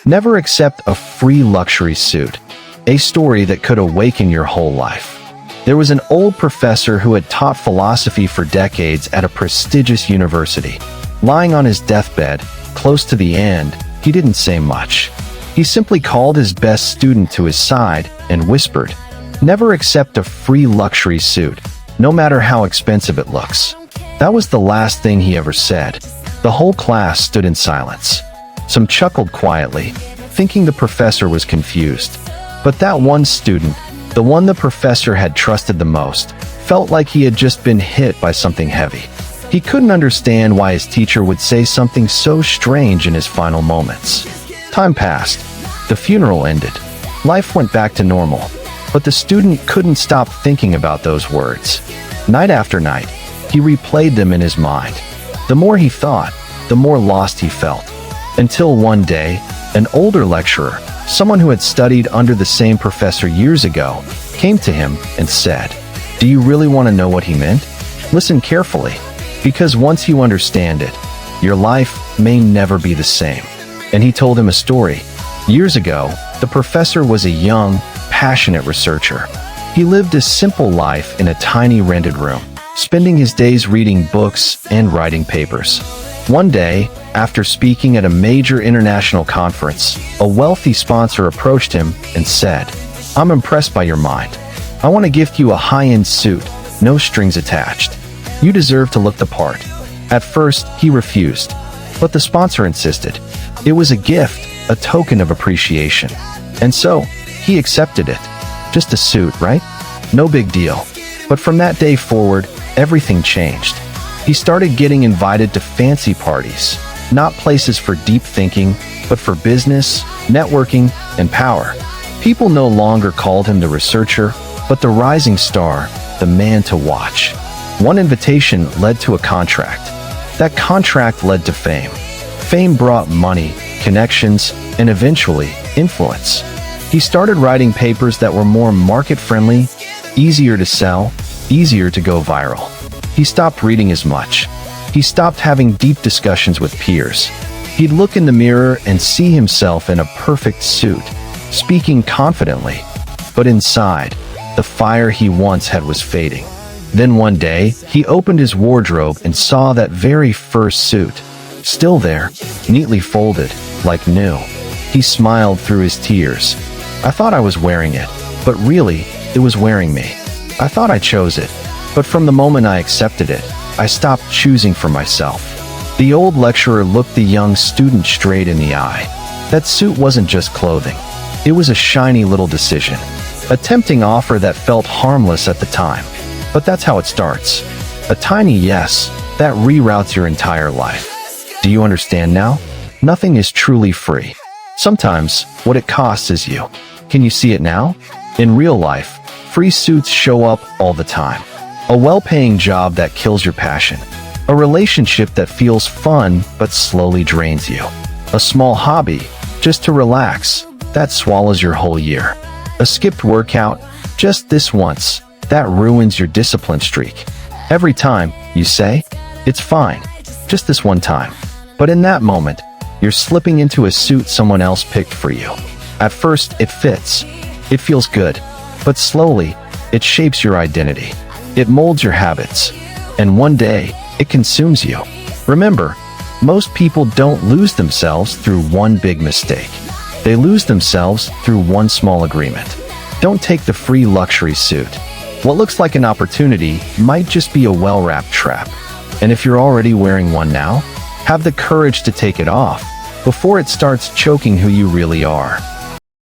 Never accept a free luxury suit. A story that could awaken your whole life. There was an old professor who had taught philosophy for decades at a prestigious university. Lying on his deathbed, close to the end, he didn't say much. He simply called his best student to his side and whispered, "Never accept a free luxury suit, no matter how expensive it looks." That was the last thing he ever said. The whole class stood in silence. Some chuckled quietly, thinking the professor was confused. But that one student, the one the professor had trusted the most, felt like he had just been hit by something heavy. He couldn't understand why his teacher would say something so strange in his final moments. Time passed. The funeral ended. Life went back to normal. But the student couldn't stop thinking about those words. Night after night, he replayed them in his mind. The more he thought, the more lost he felt. Until one day, an older lecturer, someone who had studied under the same professor years ago, came to him and said, "Do you really want to know what he meant? Listen carefully, because once you understand it, your life may never be the same." And he told him a story. Years ago, the professor was a young, passionate researcher. He lived a simple life in a tiny rented room, spending his days reading books and writing papers. One day, after speaking at a major international conference, a wealthy sponsor approached him and said, "I'm impressed by your mind. I want to gift you a high-end suit, no strings attached. You deserve to look the part." At first, he refused, but the sponsor insisted. It was a gift, a token of appreciation. And so, he accepted it. Just a suit, right? No big deal. But from that day forward, everything changed. He started getting invited to fancy parties, not places for deep thinking, but for business, networking, and power. People no longer called him the researcher, but the rising star, the man to watch. One invitation led to a contract. That contract led to fame. Fame brought money, connections, and eventually, influence. He started writing papers that were more market-friendly, easier to sell, easier to go viral. He stopped reading as much. He stopped having deep discussions with peers. He'd look in the mirror and see himself in a perfect suit, speaking confidently. But inside, the fire he once had was fading. Then one day, he opened his wardrobe and saw that very first suit, still there, neatly folded, like new. He smiled through his tears. "I thought I was wearing it, but really, it was wearing me. I thought I chose it, but from the moment I accepted it, I stopped choosing for myself." The old lecturer looked the young student straight in the eye. That suit wasn't just clothing. It was a shiny little decision. A tempting offer that felt harmless at the time. But that's how it starts. A tiny yes that reroutes your entire life. Do you understand now? Nothing is truly free. Sometimes, what it costs is you. Can you see it now? In real life, free suits show up all the time. A well-paying job that kills your passion. A relationship that feels fun but slowly drains you. A small hobby, just to relax, that swallows your whole year. A skipped workout, just this once, that ruins your discipline streak. Every time, you say, "It's fine, just this one time." But in that moment, you're slipping into a suit someone else picked for you. At first, it fits. It feels good. But slowly, it shapes your identity. It molds your habits. And one day, it consumes you. Remember, most people don't lose themselves through one big mistake. They lose themselves through one small agreement. Don't take the free luxury suit. What looks like an opportunity might just be a well-wrapped trap. And if you're already wearing one now, have the courage to take it off before it starts choking who you really are.